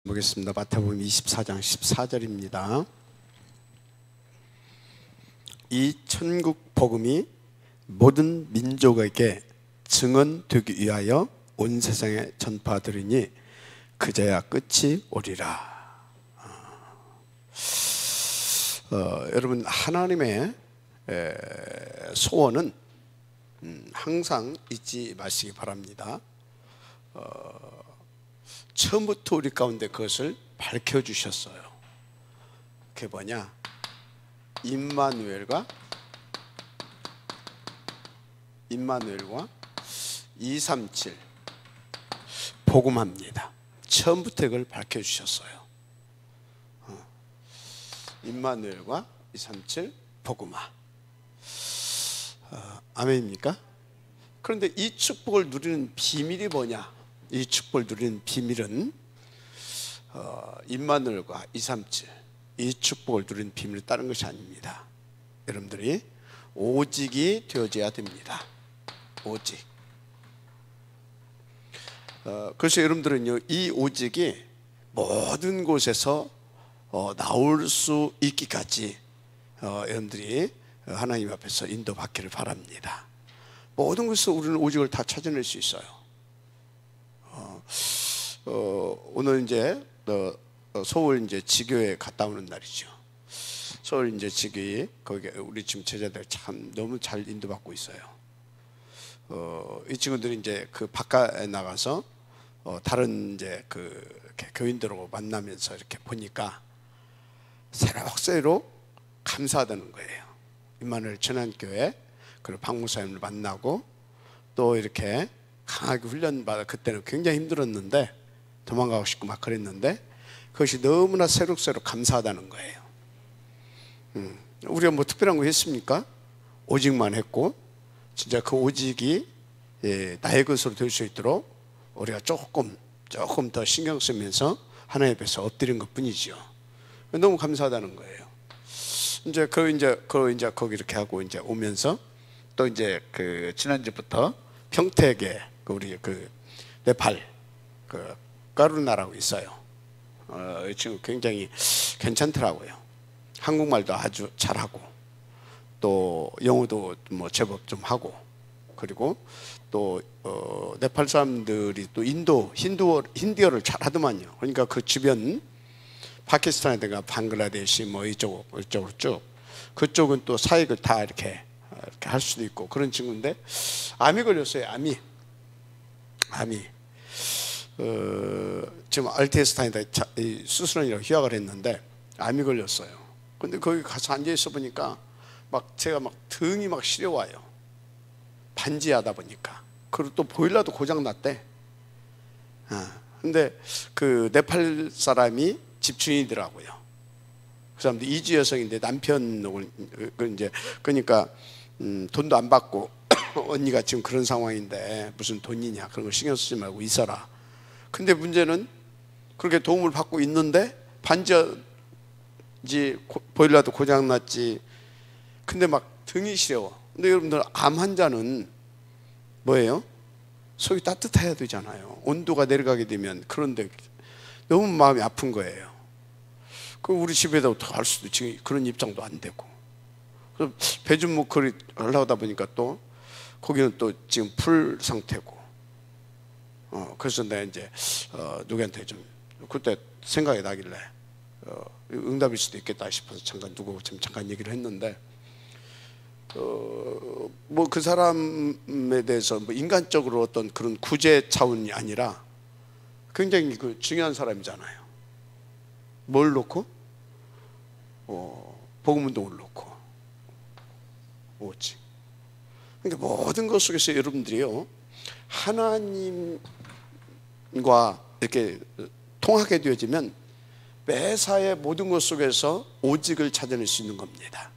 보겠습니다. 마태복음 24장 14절입니다. 이 천국 복음이 모든 민족에게 증언되기 위하여 온 세상에 전파되리니 그제야 끝이 오리라. 여러분, 하나님의 소원은 항상 잊지 마시기 바랍니다. 처음부터 우리 가운데 그것을 밝혀주셨어요. 그게 뭐냐? 임마누엘과 237 복음합니다. 처음부터 이걸 밝혀주셨어요. 임마누엘과 237 복음화. 아멘입니까? 그런데 이 축복을 누리는 비밀이 뭐냐? 이 축복을 누리는 비밀은 임마누엘과 237 이 축복을 누리는 비밀은 다른 것이 아닙니다. 여러분들이 오직이 되어져야 됩니다. 오직. 그래서 여러분들은요, 이 오직이 모든 곳에서 나올 수 있기까지 여러분들이 하나님 앞에서 인도받기를 바랍니다. 모든 곳에서 우리는 오직을 다 찾아낼 수 있어요. 오늘 이제 서울 이제 지교에 갔다 오는 날이죠. 서울 이제 지교에 거기 우리 지금 제자들 참 너무 잘 인도받고 있어요. 이 친구들이 이제 그 바깥에 나가서 다른 이제 그 교인들하고 만나면서 이렇게 보니까 새록새록 감사하다는 거예요. 임마누엘 천안교회 그리고 박목사님을 만나고 또 이렇게 강하게 훈련받아. 그때는 굉장히 힘들었는데 도망가고 싶고 막 그랬는데 그것이 너무나 새록새록 감사하다는 거예요. 우리가 뭐 특별한 거 했습니까? 오직만 했고, 진짜 그 오직이 나의 것으로 될 수 있도록 우리가 조금 더 신경 쓰면서 하나님 앞에서 엎드린 것 뿐이죠. 너무 감사하다는 거예요. 이제 거기 이렇게 하고 이제 오면서 또 이제 그 지난주부터 평택에 우리 그 네팔 그 까루나라고 있어요. 이 친구 굉장히 괜찮더라고요. 한국말도 아주 잘하고 또 영어도 뭐 제법 좀 하고, 그리고 또 네팔 사람들이 또 힌디어를 잘하더만요. 그러니까 그 주변 파키스탄이든가 방글라데시 뭐 이쪽으로 쭉 그쪽은 또 사역을 다 이렇게 할 수도 있고 그런 친구인데 암이 걸렸어요. 암이 지금 알테스탄에다 수술하느라고 휴학을 했는데 암이 걸렸어요. 근데 거기 가서 앉아 있어 보니까 제가 등이 시려와요. 반지하다 보니까. 그리고 또 보일러도 고장 났대. 근데 그 네팔 사람이 집주인이더라고요. 그 사람도 이주 여성인데 남편을 그러니까 돈도 안 받고 언니가 지금 그런 상황인데 무슨 돈이냐, 그런 거 신경 쓰지 말고 있어라. 근데 문제는 그렇게 도움을 받고 있는데 반지하지 보일러도 고장났지. 근데 등이 시려워. 근데 여러분들, 암 환자는 뭐예요? 속이 따뜻해야 되잖아요. 온도가 내려가게 되면. 그런데 너무 마음이 아픈 거예요. 그 우리 집에다 어떻게 할 수도, 지금 그런 입장도 안 되고. 그래서 배준 목걸이 하려다 보니까 또 거기는 또 지금 풀 상태고. 그래서 내가 이제 누구한테 좀 그때 생각이 나길래 응답일 수도 있겠다 싶어서 잠깐 얘기를 했는데, 뭐 그 사람에 대해서 뭐 인간적으로 어떤 그런 구제 차원이 아니라 굉장히 그 중요한 사람이잖아요. 뭘 놓고? 복음운동을 놓고 오직. 그러니까 모든 것 속에서 여러분들이요, 하나님과 이렇게 통하게 되어지면 매사의 모든 것 속에서 오직을 찾아낼 수 있는 겁니다.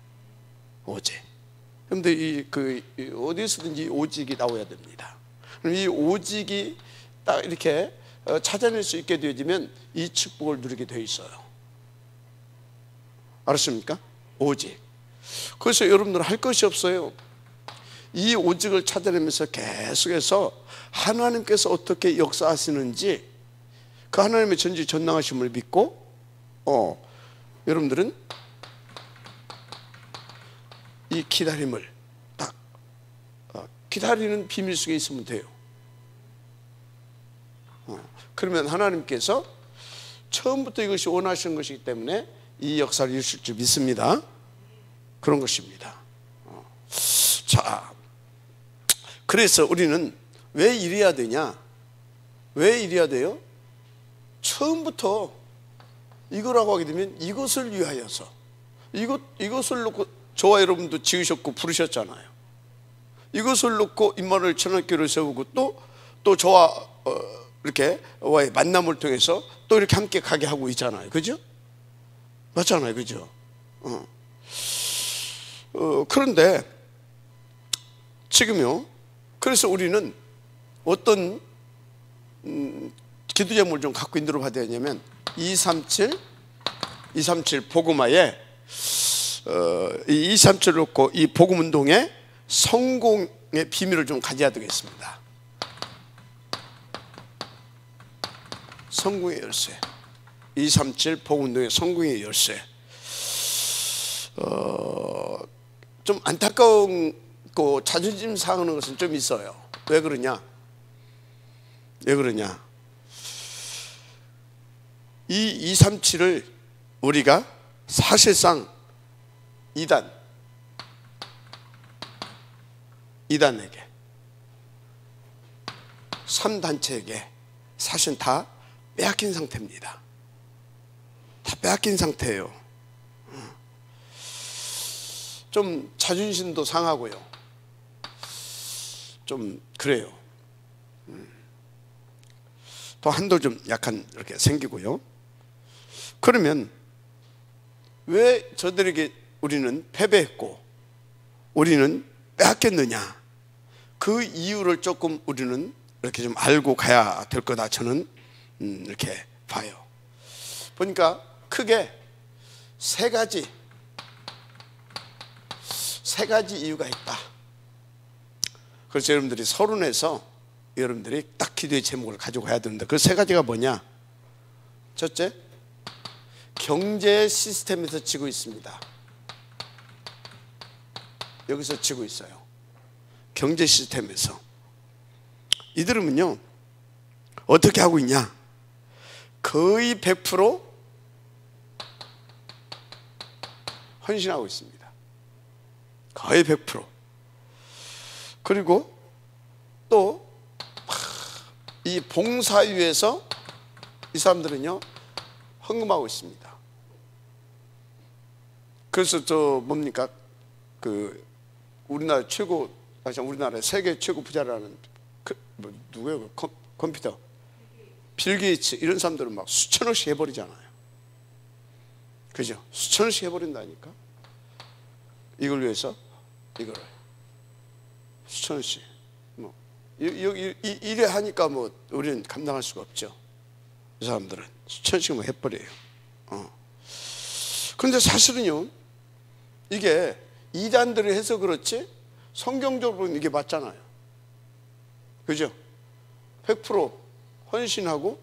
오직. 그런데 어디서든지 오직이 나와야 됩니다. 그럼 이 오직이 딱 이렇게 찾아낼 수 있게 되어지면 이 축복을 누리게 되어 있어요. 알았습니까? 오직. 그래서 여러분들은 할 것이 없어요. 이 오직을 찾아내면서 계속해서 하나님께서 어떻게 역사하시는지 그 하나님의 전지전능하심을 믿고 여러분들은 이 기다림을 딱 기다리는 비밀 속에 있으면 돼요. 그러면 하나님께서 처음부터 이것이 원하시는 것이기 때문에 이 역사를 이루실 줄 믿습니다. 그런 것입니다. 자, 그래서 우리는 왜 이래야 되냐? 왜 이래야 돼요? 처음부터 이거라고 하게 되면 이것을 위하여서 이것을 놓고 저와 여러분도 지으셨고 부르셨잖아요. 이것을 놓고 임마누엘 천안교회를 세우고 또 저와 이렇게 와의 만남을 통해서 또 이렇게 함께 가게 하고 있잖아요. 그죠? 맞잖아요. 그죠? 그런데 지금요, 그래서 우리는 어떤 기도 제목을 좀 갖고 인도를 받아야 하냐면 237 복음화에 이 237을 놓고 이 복음 운동의 성공의 비밀을 좀 가져야 되겠습니다. 성공의 열쇠. 237 복음 운동의 성공의 열쇠. 좀 안타까운 자존심 상하는 것은 좀 있어요. 왜 그러냐? 이 237을 우리가 사실상 이단에게 3단체에게 사실 다 빼앗긴 상태입니다. 다 빼앗긴 상태예요. 좀 자존심도 상하고요. 좀 그래요. 또 한도 좀 약간 이렇게 생기고요. 그러면 왜 저들에게 우리는 패배했고 우리는 빼앗겼느냐? 그 이유를 조금 우리는 이렇게 좀 알고 가야 될 거다. 저는 이렇게 봐요. 보니까 크게 세 가지 이유가 있다. 그래서 여러분들이 서론에서 여러분들이 딱 기도의 제목을 가지고 가야 되는데 그 세 가지가 뭐냐? 첫째, 경제 시스템에서 지고 있습니다. 여기서 지고 있어요. 경제 시스템에서. 이들은요 어떻게 하고 있냐? 거의 100% 헌신하고 있습니다. 거의 100%. 그리고 또 이 봉사위에서 이 사람들은요 헌금하고 있습니다. 그래서 뭡니까? 우리나라 세계 최고 부자라는 누구예요? 컴퓨터 빌 게이츠 이런 사람들은 막 수천억씩 해버리잖아요. 그죠? 수천억씩 해버린다니까. 이걸 위해서 이거를 수천억씩 이래 하니까 우리는 감당할 수가 없죠. 이 사람들은 수천씩만 해버려요. 그런데 사실은요 이게 이단들이 해서 그렇지 성경적으로는 이게 맞잖아요. 그죠? 100% 헌신하고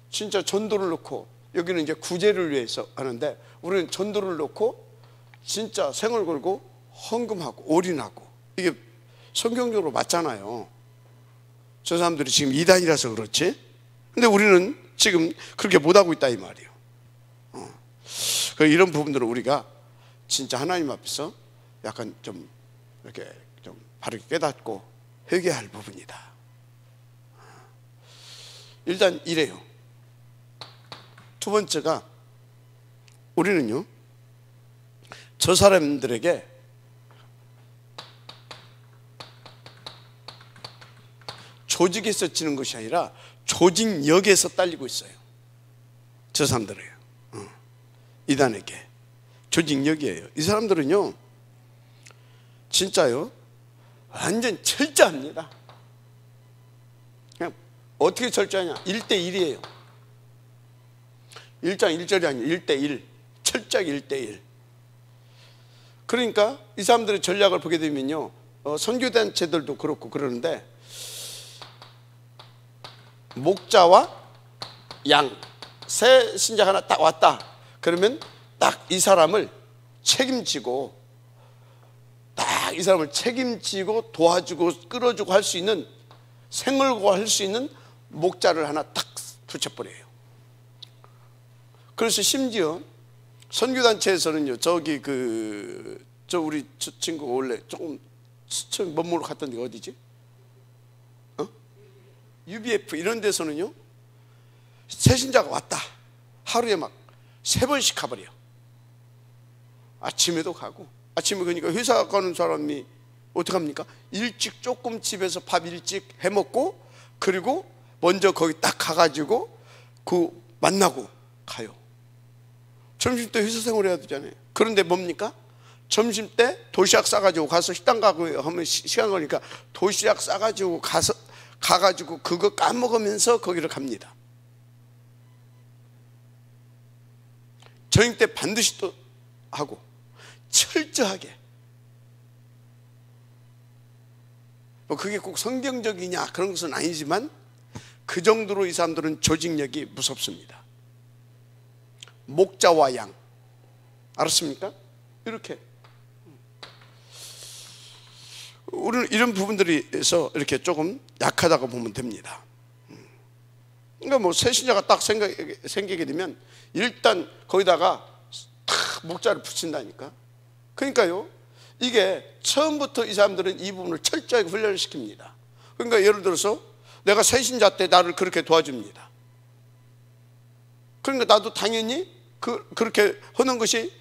진짜 전도를 넣고, 여기는 이제 구제를 위해서 하는데 우리는 전도를 넣고 진짜 생을 걸고 헌금하고 올인하고, 이게 성경적으로 맞잖아요. 저 사람들이 지금 이단이라서 그렇지, 근데 우리는 지금 그렇게 못하고 있다 이 말이에요. 이런 부분들을 우리가 진짜 하나님 앞에서 약간 좀 이렇게 좀 바르게 깨닫고 회개해야 할 부분이다. 일단 이래요. 두 번째가, 우리는요 저 사람들에게 조직에서 지는 것이 아니라 조직력에서 딸리고 있어요. 저 사람들이에요. 이단에게 조직력이에요. 이 사람들은요 진짜요 완전 철저합니다. 그냥 어떻게 철저하냐, 1대1이에요 1장 1절이 아니에요. 1대1, 철저하게 1대1. 그러니까 이 사람들의 전략을 보게 되면요 선교단체들도 그렇고 그러는데, 목자와 양, 새 신자가 하나 딱 왔다. 그러면 딱 이 사람을 책임지고, 딱 이 사람을 책임지고 도와주고 끌어주고 할 수 있는, 생을고 할 수 있는 목자를 하나 딱 붙여버려요. 그래서 심지어 선교단체에서는요, 저기 우리 친구가 원래 조금 먼 갔던 데가 어디지? UBF 이런 데서는요, 새신자가 왔다. 하루에 막 3번씩 가버려. 아침에도 가고, 아침에 그러니까 회사 가는 사람이 어떡합니까? 일찍 조금 집에서 밥 일찍 해먹고, 그리고 먼저 거기 딱 가가지고 만나고 가요. 점심 때 회사 생활 해야 되잖아요. 그런데 뭡니까? 점심 때 도시락 싸가지고 가서 식당 가고 하면 시간 걸리니까 도시락 싸가지고 가가지고 그거 까먹으면서 거기를 갑니다. 저녁 때 반드시 또 하고, 철저하게. 뭐 그게 꼭 성경적이냐 그런 것은 아니지만 그 정도로 이 사람들은 조직력이 무섭습니다. 목자와 양, 알았습니까? 이렇게 우리는 이런 부분들에서 이렇게 조금 약하다고 보면 됩니다. 그러니까 뭐 새신자가 딱 생기게 되면 일단 거기다가 탁 목자를 붙인다니까. 그러니까요, 이게 처음부터 이 사람들은 이 부분을 철저하게 훈련을 시킵니다. 그러니까 예를 들어서 내가 새신자 때 나를 그렇게 도와줍니다. 그러니까 나도 당연히 그렇게 하는 것이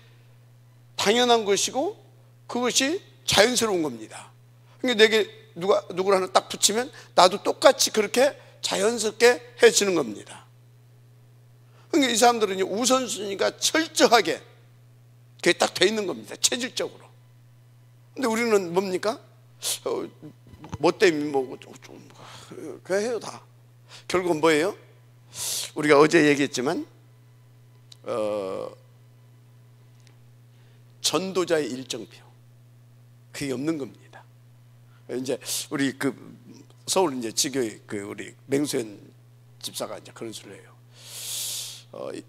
당연한 것이고 그것이 자연스러운 겁니다. 그러니까 내게 누구를 하나 딱 붙이면 나도 똑같이 그렇게 자연스럽게 해주는 겁니다. 그러니까 이 사람들은 우선순위가 철저하게 그게 딱 돼 있는 겁니다. 체질적으로. 근데 우리는 뭡니까? 뭐 때문에 그래 해요 다. 결국은 뭐예요? 우리가 어제 얘기했지만 전도자의 일정표, 그게 없는 겁니다. 이제 우리 서울 이제 지교의 우리 맹수현 집사가 이제 그런 소리를 해요.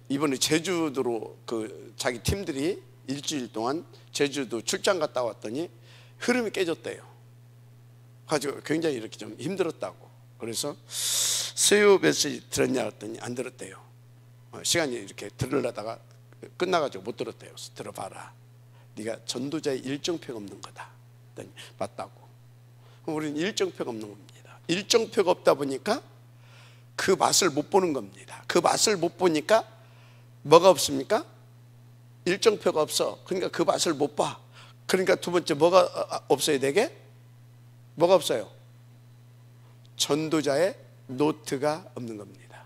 이번에 제주도로 자기 팀들이 일주일 동안 제주도 출장 갔다 왔더니 흐름이 깨졌대요. 가지고 굉장히 이렇게 좀 힘들었다고. 그래서 수요 메시지 들었냐 했더니 안 들었대요. 시간이 이렇게 들으려다가 끝나가지고 못 들었대요. 그래서 들어봐라. 네가 전도자의 일정표가 없는 거다. 했더니 맞다고. 우리는 일정표가 없는 겁니다. 일정표가 없다 보니까 그 맛을 못 보는 겁니다. 그 맛을 못 보니까 뭐가 없습니까? 일정표가 없어. 그러니까 그 맛을 못 봐. 그러니까 두 번째 뭐가 없어야 되게? 뭐가 없어요? 전도자의 노트가 없는 겁니다.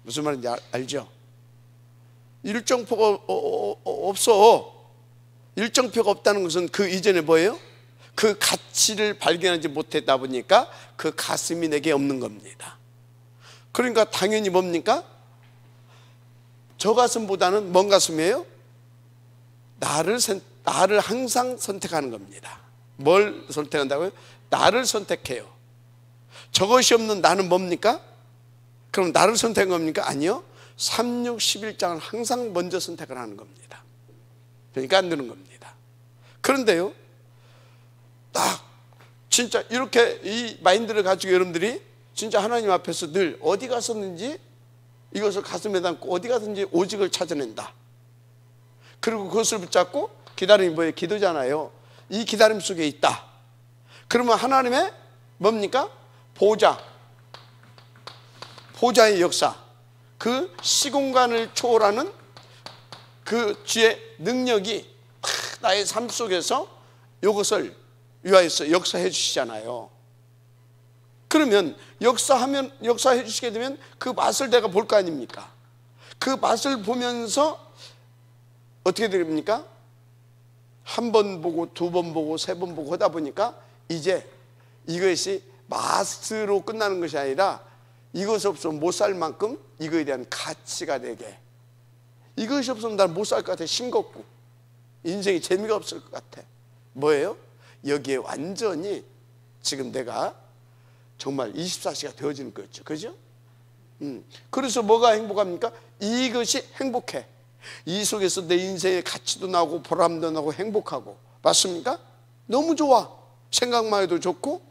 무슨 말인지 알죠? 일정표가 없어. 일정표가 없다는 것은 그 이전에 뭐예요? 그 가치를 발견하지 못했다 보니까 그 가슴이 내게 없는 겁니다. 그러니까 당연히 뭡니까? 저 가슴보다는 뭔 가슴이에요? 나를 항상 선택하는 겁니다. 뭘 선택한다고요? 나를 선택해요. 저것이 없는 나는 뭡니까? 그럼 나를 선택한 겁니까? 아니요. 3, 6, 11장을 항상 먼저 선택을 하는 겁니다. 그러니까 안 되는 겁니다. 그런데요, 딱 진짜 이렇게 이 마인드를 가지고 여러분들이 진짜 하나님 앞에서 늘 어디 가서든지 이것을 가슴에 담고 어디 가든지 오직을 찾아낸다. 그리고 그것을 붙잡고 기다림이 뭐예요? 기도잖아요. 이 기다림 속에 있다. 그러면 하나님의 뭡니까? 보좌의 역사, 그 시공간을 초월하는 그 주의 능력이 나의 삶 속에서 이것을 위하여서 역사해 주시잖아요. 그러면 역사해 주시게 되면 그 맛을 내가 볼 거 아닙니까? 그 맛을 보면서 어떻게 됩니까? 한 번 보고 두 번 보고 세 번 보고 하다 보니까 이제 이것이 맛으로 끝나는 것이 아니라 이것 없으면 못 살 만큼 이거에 대한 가치가 되게, 이것이 없으면 난 못 살 것 같아. 싱겁고 인생이 재미가 없을 것 같아. 뭐예요? 여기에 완전히 지금 내가 정말 24시가 되어지는 거죠. 그죠? 그래서 뭐가 행복합니까? 이것이 행복해. 이 속에서 내 인생의 가치도 나고 보람도 나고 행복하고, 맞습니까? 너무 좋아. 생각만 해도 좋고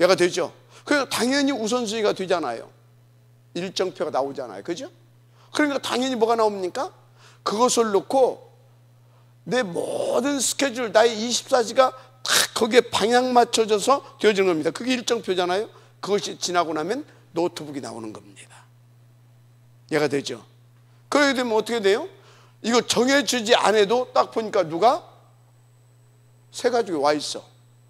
얘가 되죠. 그래서 당연히 우선순위가 되잖아요. 일정표가 나오잖아요. 그죠? 그러니까 당연히 뭐가 나옵니까? 그것을 놓고 내 모든 스케줄, 나의 24시가 다 거기에 방향 맞춰져서 되어지는 겁니다. 그게 일정표잖아요. 그것이 지나고 나면 노트북이 나오는 겁니다. 얘가 되죠. 그렇게 되면 어떻게 돼요? 이거 정해지지 않아도 딱 보니까 누가? 새 가족이 와 있어.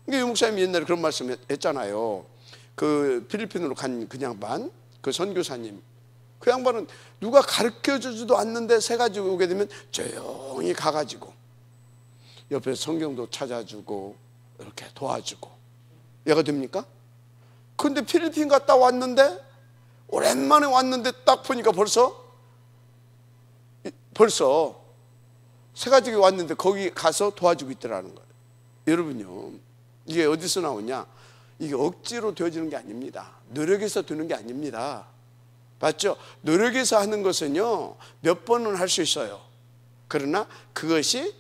유 목사님이 옛날에 그런 말씀 했잖아요. 그 필리핀으로 간 그 양반, 그 선교사님, 그 양반은 누가 가르쳐주지도 않는데 새 가족이 오게 되면 조용히 가가지고 옆에 성경도 찾아주고 이렇게 도와주고 얘가 됩니까? 근데 필리핀 갔다 왔는데, 오랜만에 왔는데 딱 보니까 벌써 새 가족이 왔는데 거기 가서 도와주고 있더라는 거예요. 여러분요, 이게 어디서 나오냐? 이게 억지로 되어지는 게 아닙니다. 노력해서 되는 게 아닙니다. 맞죠? 노력해서 하는 것은요, 몇 번은 할 수 있어요. 그러나 그것이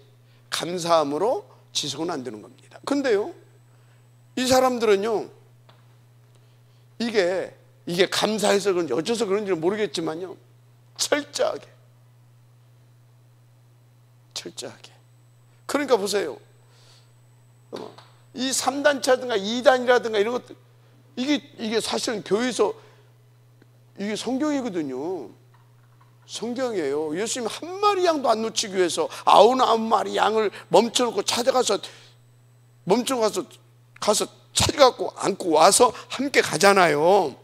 감사함으로 지속은 안 되는 겁니다. 근데요, 이 사람들은요, 이게 감사해서 그런지 어째서 그런지는 모르겠지만요, 철저하게. 그러니까 보세요. 이 3단체라든가 2단이라든가 이런 것들, 이게 사실은 교회에서 이게 성경이거든요. 성경이에요. 예수님 한 마리 양도 안 놓치기 위해서 99마리 양을 멈춰놓고 가서 찾아갖고 안고 와서 함께 가잖아요.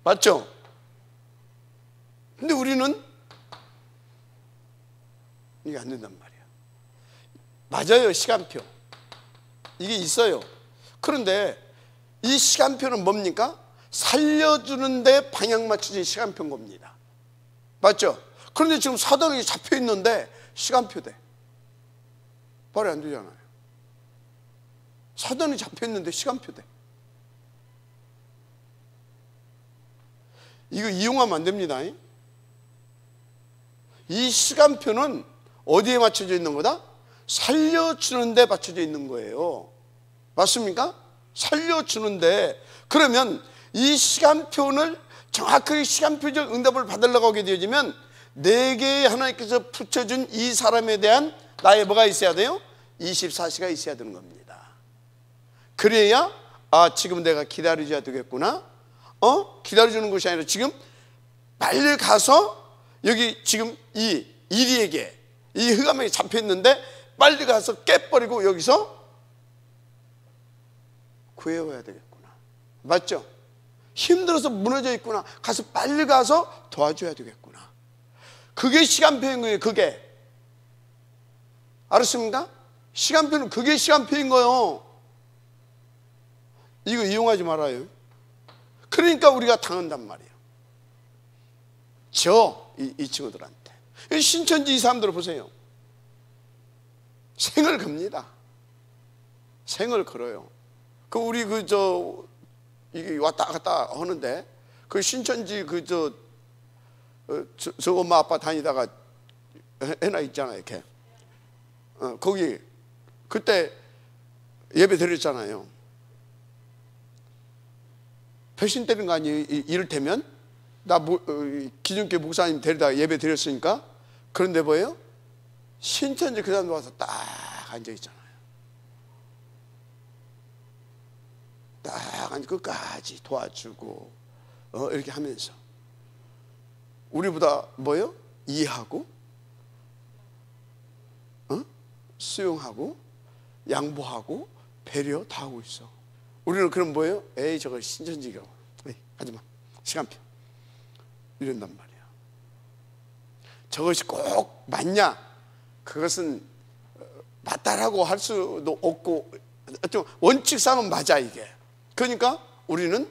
맞죠? 근데 우리는 이게 안 된단 말이야. 맞아요. 시간표 이게 있어요. 그런데 이 시간표는 뭡니까? 살려주는데 방향 맞춰진 시간표인 겁니다. 맞죠? 그런데 지금 사단이 잡혀 있는데 시간표대 말이 안 되잖아요. 사단이 잡혀 있는데 시간표대. 이거 이용하면 안 됩니다. 이 시간표는 어디에 맞춰져 있는 거다? 살려주는데 맞춰져 있는 거예요. 맞습니까? 살려주는데. 그러면 이 시간표를 정확하게 시간표적 응답을 받으려고 하게 되어지면 4개의 하나님께서 붙여준 이 사람에 대한 나의 뭐가 있어야 돼요? 24시가 있어야 되는 겁니다. 그래야 지금 내가 기다려줘야 되겠구나. 기다려주는 것이 아니라 지금 빨리 가서 여기 지금 이 이리에게 이 흑암에게 잡혀있는데 빨리 가서 깨버리고 여기서 구해와야 되겠구나. 맞죠? 힘들어서 무너져 있구나. 가서 빨리 가서 도와줘야 되겠구나. 그게 시간표인 거예요. 그게. 알았습니까? 시간표는 그게 시간표인 거예요. 이거 이용하지 말아요. 그러니까 우리가 당한단 말이에요. 이 친구들한테. 신천지 이 사람들을 보세요. 생을 겁니다. 생을 걸어요. 우리 이게 왔다 갔다 하는데, 그 신천지 저 엄마 아빠 다니다가 해나 있잖아요. 이렇게. 거기 그때 예배 드렸잖아요. 배신 때린 거 아니에요? 이를테면 나 기존교회 목사님 데리다가 예배 드렸으니까. 그런데 뭐예요? 신천지 그 사람 와서 딱 앉아 있잖아요. 딱 앉아 끝까지 도와주고 이렇게 하면서 우리보다 뭐예요? 이해하고 수용하고 양보하고 배려 다 하고 있어. 우리는 그럼 뭐예요? 에이 저거 신천지가 하지마 시간표 이런단 말이야. 저것이 꼭 맞냐? 그것은 맞다라고 할 수도 없고 좀 원칙상은 맞아 이게. 그러니까 우리는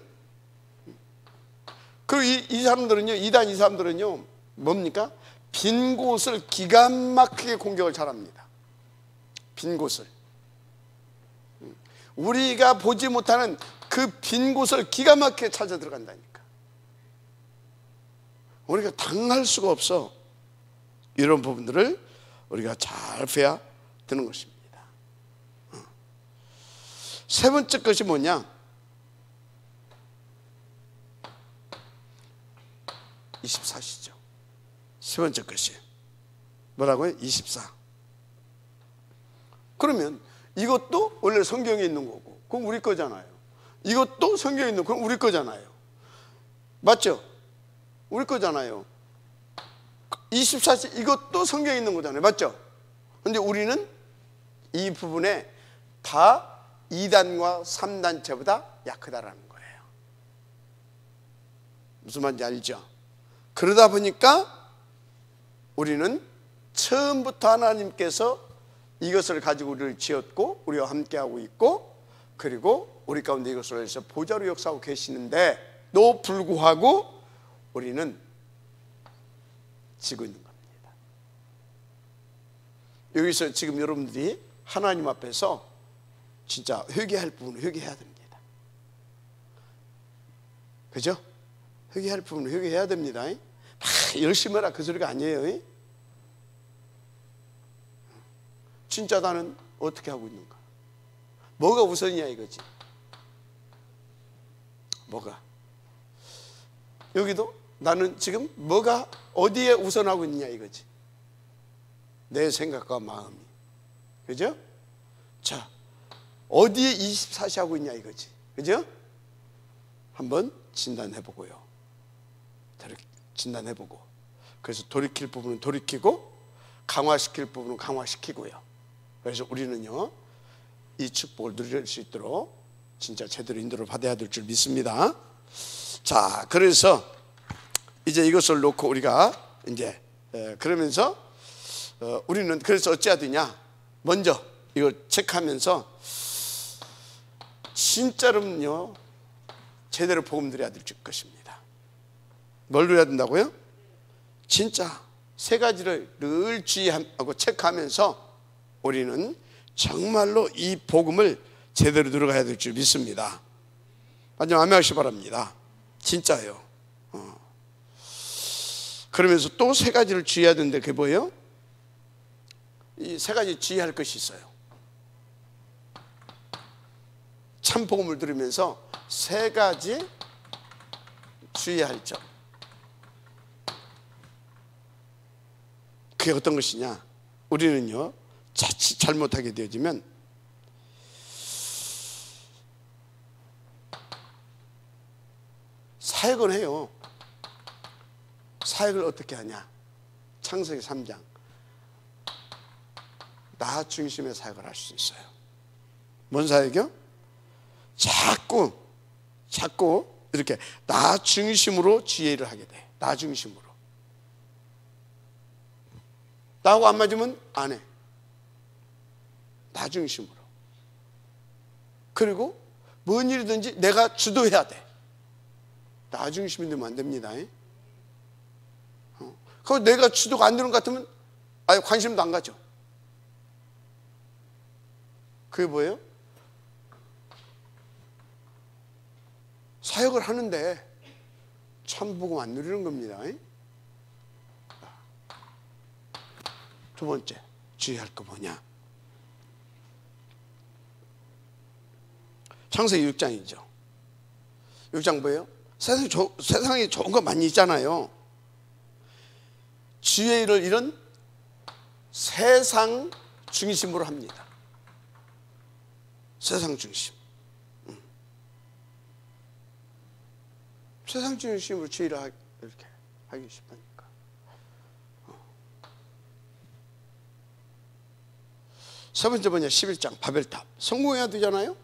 그리고 이 사람들은요, 이단 이 사람들은요 뭡니까? 빈 곳을 기가 막히게 공격을 잘합니다. 빈 곳을 우리가 보지 못하는 그 빈 곳을 기가 막히게 찾아 들어간다니까. 우리가 당할 수가 없어. 이런 부분들을 우리가 잘 배워야 되는 것입니다. 세 번째 것이 뭐냐? 24시죠. 세 번째 것이 뭐라고요? 24. 그러면 이것도 원래 성경에 있는 거고, 그건 우리 거잖아요. 이것도 성경에 있는 거, 그건 우리 거잖아요. 맞죠? 우리 거잖아요. 24시 이것도 성경에 있는 거잖아요. 맞죠? 근데 우리는 이 부분에 다 2단과 3단체보다 약하다라는 거예요. 무슨 말인지 알죠? 그러다 보니까 우리는 처음부터 하나님께서 이것을 가지고 우리를 지었고 우리와 함께하고 있고, 그리고 우리 가운데 이것을 해서 보좌로 역사하고 계시는데도 불구하고 우리는 지고 있는 겁니다. 여기서 지금 여러분들이 하나님 앞에서 진짜 회개할 부분은 회개해야 됩니다. 그죠? 회개할 부분은 회개해야 됩니다. 열심히 해라 그 소리가 아니에요. 진짜 나는 어떻게 하고 있는가? 뭐가 우선이냐 이거지. 뭐가? 여기도 나는 지금 뭐가 어디에 우선하고 있느냐 이거지. 내 생각과 마음이. 그죠? 자, 어디에 24시 하고 있냐 이거지. 그죠? 한번 진단해보고요. 진단해보고, 그래서 돌이킬 부분은 돌이키고 강화시킬 부분은 강화시키고요. 그래서 우리는요 이 축복을 누릴 수 있도록 진짜 제대로 인도를 받아야 될 줄 믿습니다. 자, 그래서 이제 이것을 놓고 우리가 이제 그러면서 우리는 그래서 어찌해야 되냐? 먼저 이걸 체크하면서 진짜로는요 제대로 복음 드려야 될 것입니다. 뭘 드려야 된다고요? 진짜 세 가지를 늘 주의하고 체크하면서 우리는 정말로 이 복음을 제대로 들어가야 될 줄 믿습니다. 완전 아멘하시기 바랍니다. 진짜요. 그러면서 또 세 가지를 주의해야 되는데 그게 뭐예요? 이 세 가지 주의할 것이 있어요. 참 복음을 들으면서 세 가지 주의할 점. 그게 어떤 것이냐? 우리는요 자칫 잘못하게 되어지면 사역을 해요. 사역을 어떻게 하냐? 창세기 3장 나 중심의 사역을 할 수 있어요. 뭔 사역이요? 자꾸 이렇게 나 중심으로 지혜를 하게 돼. 나 중심으로. 나하고 안 맞으면 안 해. 나 중심으로. 그리고 뭔 일이든지 내가 주도해야 돼. 나 중심이 되면 안 됩니다. 그거 내가 주도가 안 되는 것 같으면 아예 관심도 안 가죠. 그게 뭐예요? 사역을 하는데 참 복음 안 누리는 겁니다. 두 번째 주의할 거 뭐냐? 창세기 6장이죠. 6장 뭐예요? 세상에 좋은 거 많이 있잖아요. 주의 일을 이런 세상 중심으로 합니다. 세상 중심. 세상 중심으로 주의를 이렇게 하기 싶으니까. 세 번째 뭐냐? 11장 바벨탑. 성공해야 되잖아요.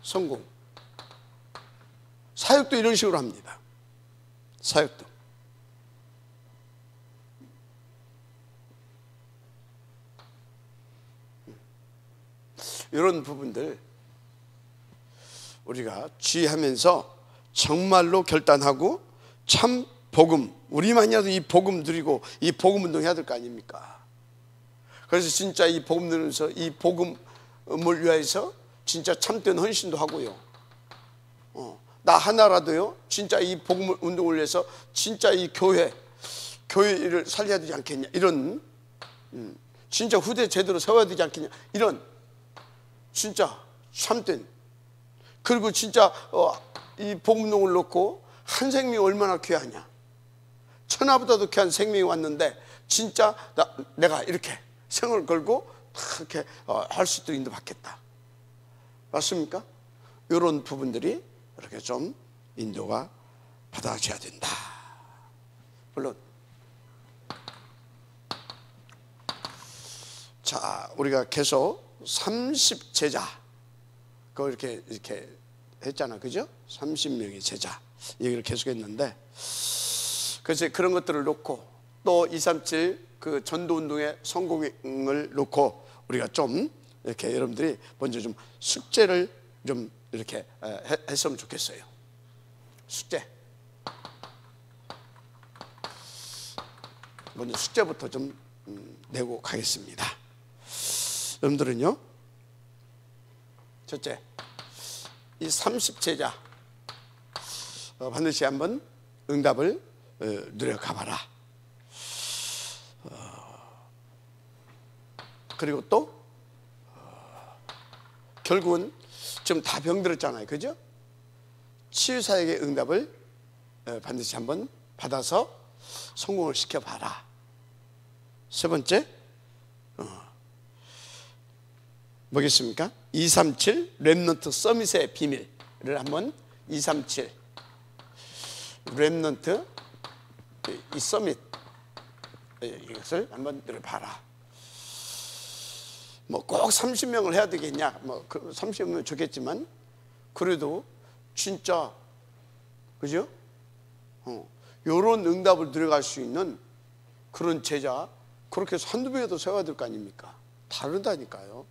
성공. 사역도 이런 식으로 합니다. 사역도. 이런 부분들 우리가 주의하면서 정말로 결단하고 참 복음, 우리만이라도 이 복음 누리고 이 복음 운동해야 될 거 아닙니까? 그래서 진짜 이 복음 누리면서 이 복음을 위해서 진짜 참된 헌신도 하고요. 나 하나라도요 진짜 이 복음 운동을 위해서 진짜 이 교회를 살려야 되지 않겠냐, 이런 진짜 후대 제대로 세워야 되지 않겠냐, 이런 진짜 참된, 그리고 진짜 이 복음 운동을 놓고 한 생명이 얼마나 귀하냐, 천하보다도 귀한 생명이 왔는데 진짜 내가 이렇게 생을 걸고 이렇게 할 수 있도록 인도받겠다. 맞습니까? 이런 부분들이 이렇게 좀 인도가 받아줘야 된다. 물론 자, 우리가 계속 30제자 그거 이렇게 했잖아, 그죠? 30명의 제자 얘기를 계속 했는데, 그래서 그런 것들을 놓고 또 237 그 전도운동의 성공을 놓고 우리가 좀 이렇게 여러분들이 먼저 좀 숙제를 좀 이렇게 했으면 좋겠어요. 숙제. 먼저 숙제부터 좀 내고 가겠습니다. 여러분들은요, 첫째, 이 30제자 반드시 한번 응답을 누려가봐라. 그리고 또 결국은 지금 다 병들었잖아요, 그죠? 치유사역의 응답을 반드시 한번 받아서 성공을 시켜봐라. 세 번째, 뭐겠습니까? 237 렘넌트 서밋의 비밀을 한번 237 렘넌트 이 서밋 이것을 한번 들어봐라. 뭐 꼭 30명을 해야 되겠냐? 뭐 30명은 좋겠지만 그래도 진짜 그죠? 요런 응답을 들어갈 수 있는 그런 제자 그렇게 해서 한두 명이라도 세워야 될 거 아닙니까? 다르다니까요.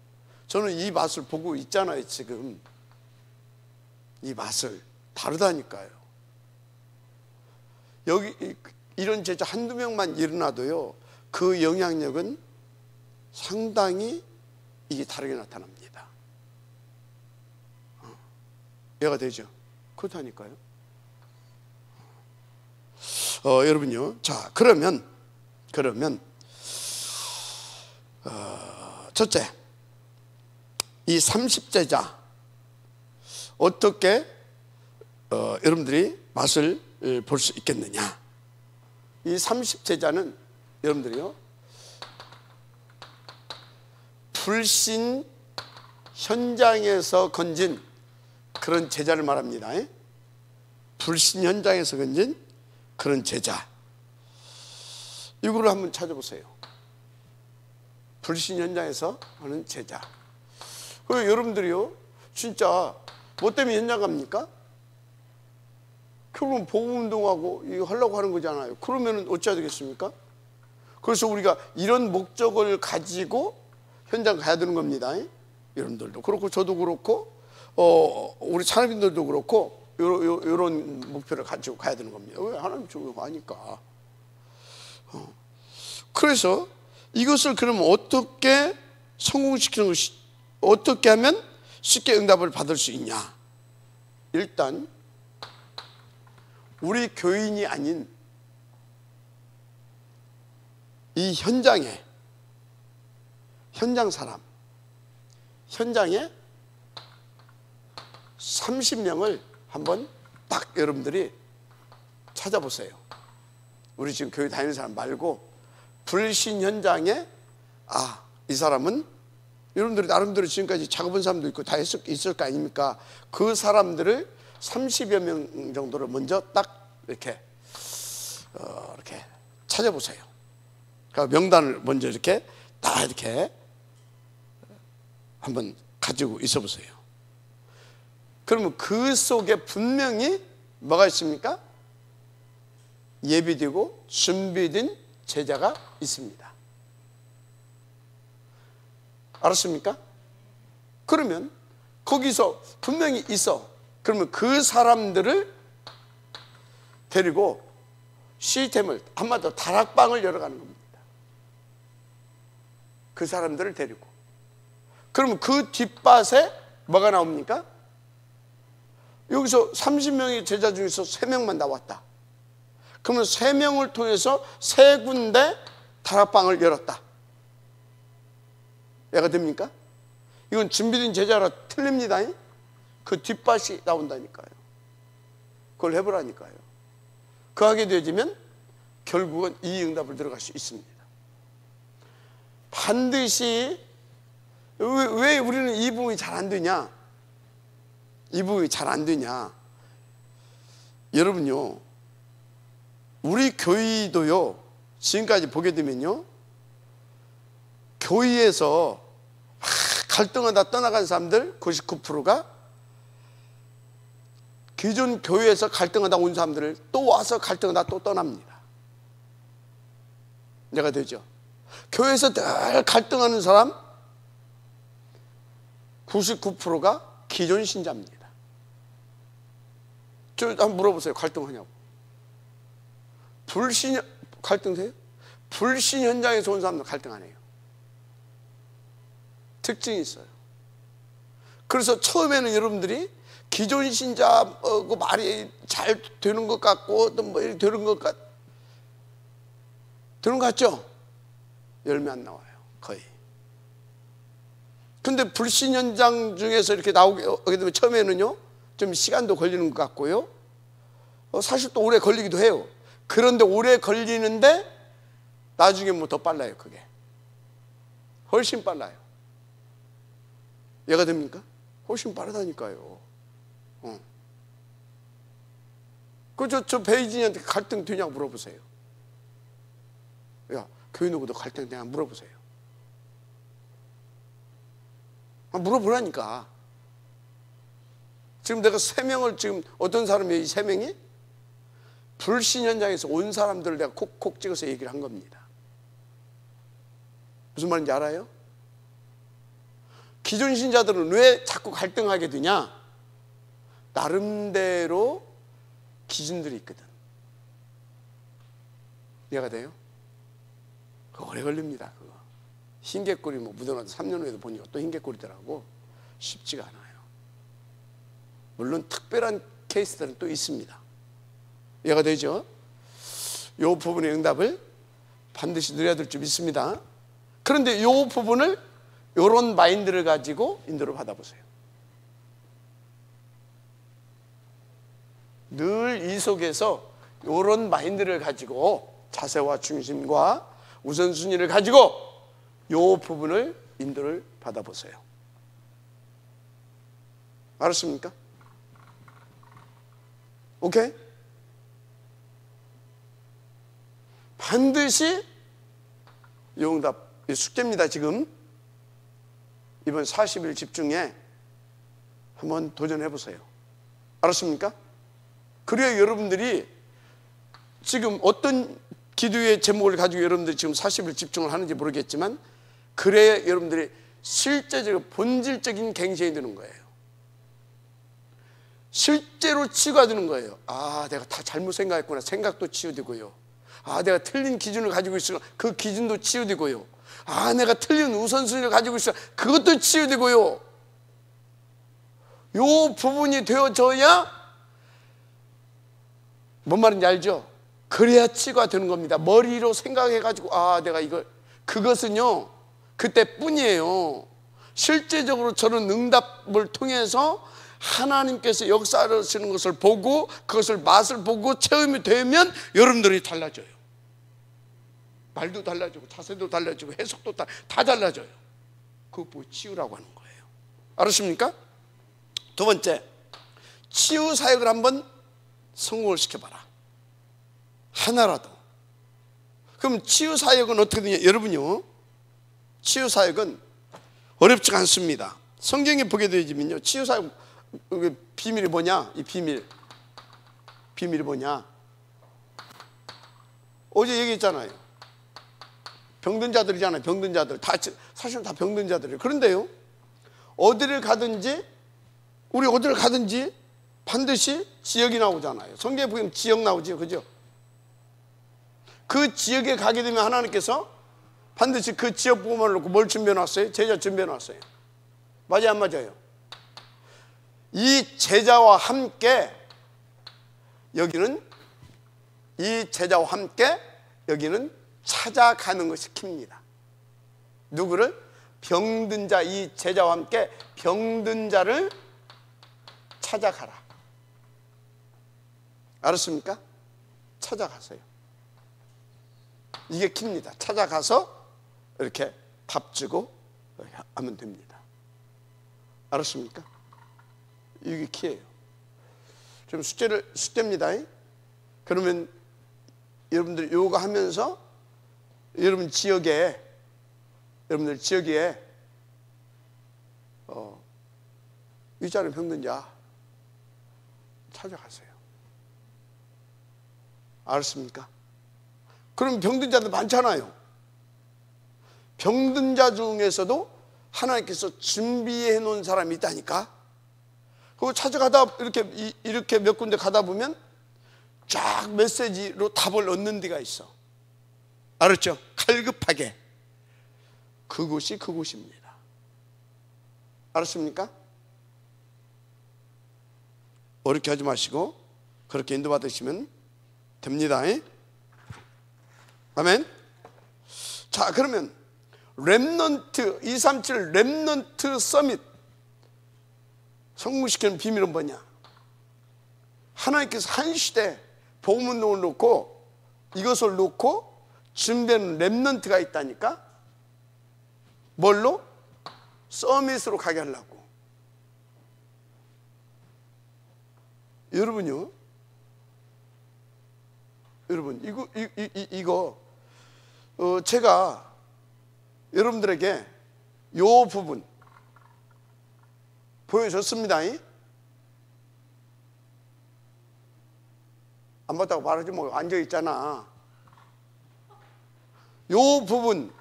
저는 이 맛을 보고 있잖아요. 지금 이 맛을 다르다니까요. 여기 이런 제자 한두 명만 일어나도요, 그 영향력은 상당히 이게 다르게 나타납니다. 이해가 되죠? 그렇다니까요. 여러분요, 자 그러면 첫째, 이 30제자 어떻게 여러분들이 맛을 볼 수 있겠느냐? 이 30제자는 여러분들이요, 불신 현장에서 건진 그런 제자를 말합니다. 불신 현장에서 건진 그런 제자, 이거를 한번 찾아보세요. 불신 현장에서 하는 제자. 그리고 여러분들이요, 진짜 뭐 때문에 현장 갑니까? 결국은 복음운동하고 이거 하려고 하는 거잖아요. 그러면 어찌해야 되겠습니까? 그래서 우리가 이런 목적을 가지고 현장 가야 되는 겁니다. 여러분들도 그렇고 저도 그렇고 우리 찬업인들도 그렇고 이런 목표를 가지고 가야 되는 겁니다. 왜? 하나님 저거 아니까. 그래서 이것을 그럼 어떻게 성공시키는 것이, 어떻게 하면 쉽게 응답을 받을 수 있냐? 일단 우리 교인이 아닌 이 현장에, 현장 사람, 현장에 30명을 한번 딱 여러분들이 찾아보세요. 우리 지금 교회 다니는 사람 말고 불신 현장에 이 사람은, 여러분들이 나름대로 지금까지 작업한 사람도 있고 다 있을 거 아닙니까? 그 사람들을 30여 명 정도를 먼저 딱 이렇게 찾아보세요. 그러니까 명단을 먼저 이렇게 다 이렇게 한번 가지고 있어 보세요. 그러면 그 속에 분명히 뭐가 있습니까? 예비되고 준비된 제자가 있습니다. 알았습니까? 그러면 거기서 분명히 있어. 그러면 그 사람들을 데리고 시스템을, 한마디로 다락방을 열어가는 겁니다. 그 사람들을 데리고. 그러면 그 뒷밭에 뭐가 나옵니까? 여기서 30명의 제자 중에서 3명만 나왔다. 그러면 3명을 통해서 3군데 다락방을 열었다. 이해가 됩니까? 이건 준비된 제자라 틀립니다. 그 뒷밭이 나온다니까요. 그걸 해보라니까요. 그 하게 되어지면 결국은 이 응답을 들어갈 수 있습니다. 반드시 왜 우리는 이 부분이 잘 안 되냐? 이 부분이 잘 안 되냐? 여러분요, 우리 교회도요, 지금까지 보게 되면요, 교회에서 갈등하다 떠나간 사람들 99%가 기존 교회에서 갈등하다 온 사람들을 또 와서 갈등하다 또 떠납니다. 이해가 되죠? 교회에서 늘 갈등하는 사람 99%가 기존 신자입니다. 저 한번 물어보세요. 갈등하냐고. 불신 갈등돼요? 불신 현장에서 온 사람들 갈등 안 해요. 특징이 있어요. 그래서 처음에는 여러분들이 기존 신자 그 말이 잘 되는 것 같고 어떤 뭐 이렇게 되는 것 같죠? 열매 안 나와요. 거의. 근데 불신 현장 중에서 이렇게 나오게 되면 처음에는요, 좀 시간도 걸리는 것 같고요. 사실 또 오래 걸리기도 해요. 그런데 오래 걸리는데 나중에 뭐 더 빨라요, 그게. 훨씬 빨라요. 이해가 됩니까? 훨씬 빠르다니까요. 저 베이징한테 갈등 되냐고 물어보세요. 야, 교회 누구도 갈등 되냐 물어보세요. 물어보라니까. 지금 내가 3명을 지금 어떤 사람이 이 3명이 불신 현장에서 온 사람들을 내가 콕콕 찍어서 얘기를 한 겁니다. 무슨 말인지 알아요? 기존 신자들은 왜 자꾸 갈등하게 되냐? 나름대로 기준들이 있거든. 이해가 돼요? 그거 오래 걸립니다. 그거 흰개꼬리 뭐 묻어놔도 3년 후에도 보니까 또 흰개꼬리더라고. 쉽지가 않아요. 물론 특별한 케이스들은 또 있습니다. 이해가 되죠? 이 부분의 응답을 반드시 누려야 될 줄 믿습니다. 그런데 이 부분을 이런 마인드를 가지고 인도를 받아보세요. 늘 이 속에서 이런 마인드를 가지고 자세와 중심과 우선순위를 가지고 이 부분을 인도를 받아보세요. 알았습니까? 오케이? 반드시 이 응답, 숙제입니다. 지금 이번 40일 집중에 한번 도전해 보세요. 알았습니까? 그래야 여러분들이 지금 어떤 기도의 제목을 가지고 여러분들이 지금 40일 집중을 하는지 모르겠지만, 그래야 여러분들이 실제적으로 본질적인 갱신이 되는 거예요. 실제로 치유가 되는 거예요. 아, 내가 다 잘못 생각했구나. 생각도 치유되고요. 아, 내가 틀린 기준을 가지고 있으면 그 기준도 치유되고요. 아, 내가 틀린 우선순위를 가지고 있으면 그것도 치유되고요. 요 부분이 되어져야, 뭔 말인지 알죠? 그래야 치유가 되는 겁니다. 머리로 생각해가지고 아, 내가 이걸, 그것은요 그때뿐이에요. 실제적으로 저는 응답을 통해서 하나님께서 역사를 하시는 것을 보고 그것을 맛을 보고 체험이 되면 여러분들이 달라져요. 말도 달라지고 자세도 달라지고 해석도 다 달라져요. 그거 보고 치유라고 하는 거예요. 알았습니까? 두 번째, 치유 사역을 한번 성공을 시켜봐라. 하나라도. 그럼 치유 사역은 어떻게 되냐? 여러분요, 치유 사역은 어렵지가 않습니다. 성경에 보게 되지면요, 치유 사역 비밀이 뭐냐? 이 비밀이 뭐냐? 어제 얘기했잖아요. 병든 자들이잖아요. 병든 자들 다, 사실은 다 병든 자들이에요. 그런데요, 어디를 가든지 반드시 지역이 나오잖아요. 성경에 보면 지역 나오죠, 그죠? 그 지역에 가게 되면 하나님께서 반드시 그 지역 부분을 놓고 뭘 준비해 놨어요? 제자 준비해 놨어요. 맞아요, 안 맞아요? 이 제자와 함께 여기는 찾아가는 것이 킵니다. 누구를? 병든 자. 이 제자와 함께 병든 자를 찾아가라. 알았습니까? 찾아가세요. 이게 킵니다. 찾아가서 이렇게 밥 주고 하면 됩니다. 알았습니까? 이게 키예요. 좀 숙제입니다. 그러면 여러분들 요거 하면서 여러분들 지역에 위자료 병든 자 찾아가세요. 알았습니까? 그럼 병든 자들 많잖아요. 병든 자 중에서도 하나님께서 준비해 놓은 사람이 있다니까. 그거 찾아가다 이렇게 몇 군데 가다 보면 쫙 메시지로 답을 얻는 데가 있어. 알았죠? 갈급하게. 그곳이 그곳입니다. 알았습니까? 어렵게 하지 마시고 그렇게 인도받으시면 됩니다. 아멘. 자, 그러면 렘넌트 237 렘넌트 서밋 성공시키는 비밀은 뭐냐? 하나님께서 한 시대 복음운동을 놓고 이것을 놓고 준비하는 렘넌트가 있다니까. 뭘로? 서밋으로 가게 하려고. 여러분 이거 제가 여러분들에게 요 부분 보여줬습니다. 안 봤다고 말하지 뭐, 앉아있잖아. 요 부분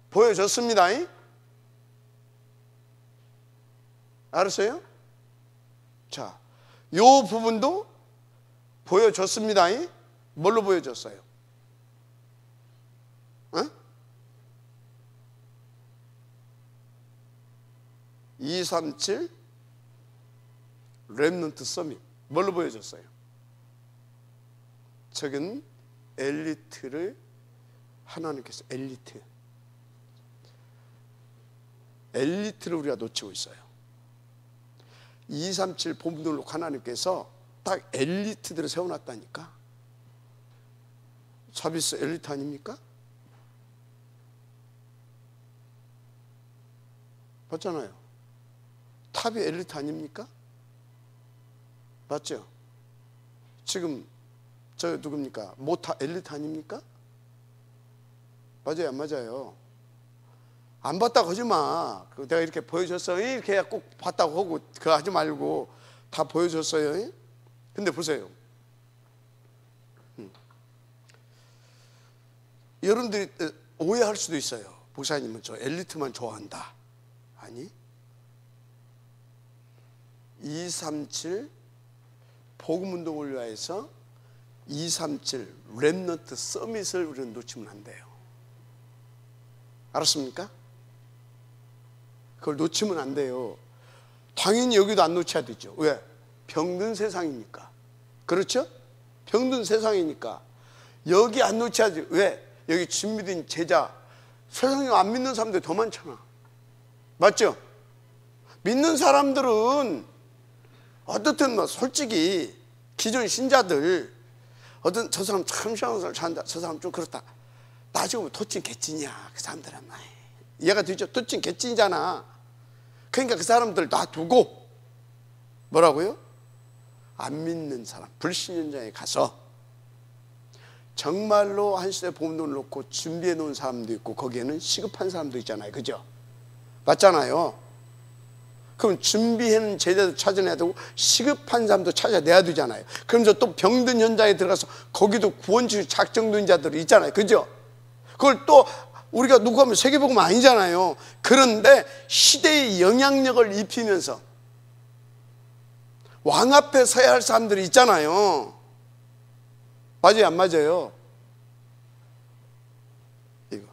보여줬습니다. 알았어요? 자, 요 부분도 보여줬습니다. 뭘로 보여줬어요? 237 렘넌트 서밋 뭘로 보여줬어요? 적은 엘리트를 하나님께서 엘리트를 우리가 놓치고 있어요. 237 본부들로 하나님께서 딱 엘리트들을 세워놨다니까. 서비스 엘리트 아닙니까? 맞잖아요. 탑이 엘리트 아닙니까? 맞죠? 지금 저 누굽니까? 모타 엘리트 아닙니까? 맞아요, 안 맞아요? 안 봤다고 하지 마. 내가 이렇게 보여줬어요. 이렇게 꼭 봤다고 하고 그거 하지 말고 다 보여줬어요. 근데 보세요. 여러분들이 오해할 수도 있어요. 목사님은 저 엘리트만 좋아한다. 아니, 237 복음운동을 위하여서 237 렘넌트 서밋을 우리는 놓치면 안 돼요. 알았습니까? 그걸 놓치면 안 돼요. 당연히 여기도 안 놓쳐야 되죠. 왜? 병든 세상이니까. 그렇죠? 병든 세상이니까 여기 안 놓쳐야지. 왜? 여기 준비된 제자, 세상에 안 믿는 사람들이 더 많잖아. 맞죠? 믿는 사람들은 어떻든 뭐 솔직히 기존 신자들 어떤 저 사람 참 신앙생활 잘한다, 저 사람 좀 그렇다, 나중에 도찐 개찐이야. 그 사람들은 이해가 되죠? 도찐 개찐이잖아. 그러니까 그 사람들 놔두고 뭐라고요? 안 믿는 사람, 불신 현장에 가서 정말로 한 시대 복음을 놓고 준비해 놓은 사람도 있고 거기에는 시급한 사람도 있잖아요. 그죠? 맞잖아요. 그럼 준비해 놓은 제자도 찾아내야 되고 시급한 사람도 찾아내야 되잖아요. 그러면서 또 병든 현장에 들어가서 거기도 구원주의 작정된 자들이 있잖아요. 그죠? 그걸 또 우리가 누구 하면 세계복음 아니잖아요. 그런데 시대의 영향력을 입히면서 왕 앞에 서야 할 사람들이 있잖아요. 맞아요, 안 맞아요? 이거.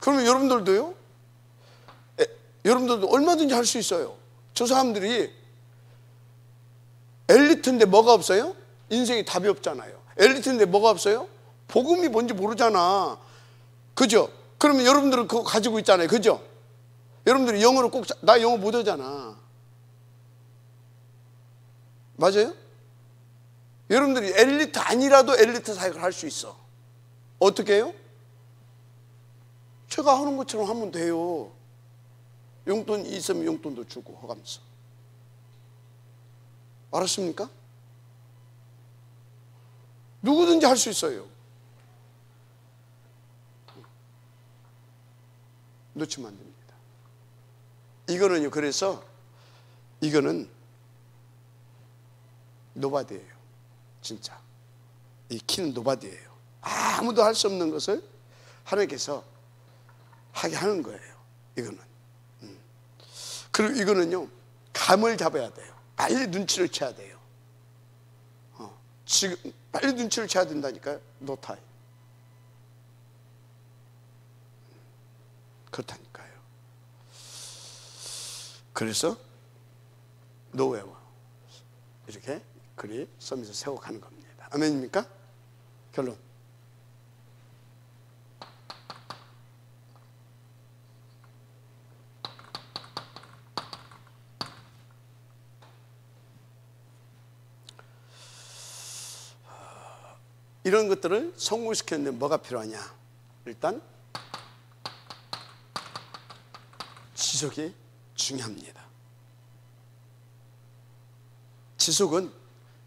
그러면 여러분들도요, 여러분들도 얼마든지 할 수 있어요. 저 사람들이 엘리트인데 뭐가 없어요? 인생에 답이 없잖아요. 엘리트인데 뭐가 없어요? 복음이 뭔지 모르잖아. 그죠? 그러면 여러분들은 그거 가지고 있잖아요. 그죠? 여러분들이 영어를 꼭, 나 영어 못하잖아. 맞아요? 여러분들이 엘리트 아니라도 엘리트 사역을 할 수 있어. 어떻게 해요? 제가 하는 것처럼 하면 돼요. 용돈 있으면 용돈도 주고 허가면서. 알았습니까? 누구든지 할 수 있어요. 놓치면 안 됩니다. 이거는요, 그래서 이거는 노바디예요. 진짜 이 키는 노바디예요. 아무도 할 수 없는 것을 하나님께서 하게 하는 거예요. 이거는 그리고 이거는요, 감을 잡아야 돼요. 빨리 눈치를 채야 돼요. 지금 빨리 눈치를 채야 된다니까요. No time. 그렇다니까요. 그래서 노웨와 이렇게 글이 서밋을 세워 가는 겁니다. 아멘입니까? 결론. 이런 것들을 성공시켰는데 뭐가 필요하냐? 일단 지속이 중요합니다. 지속은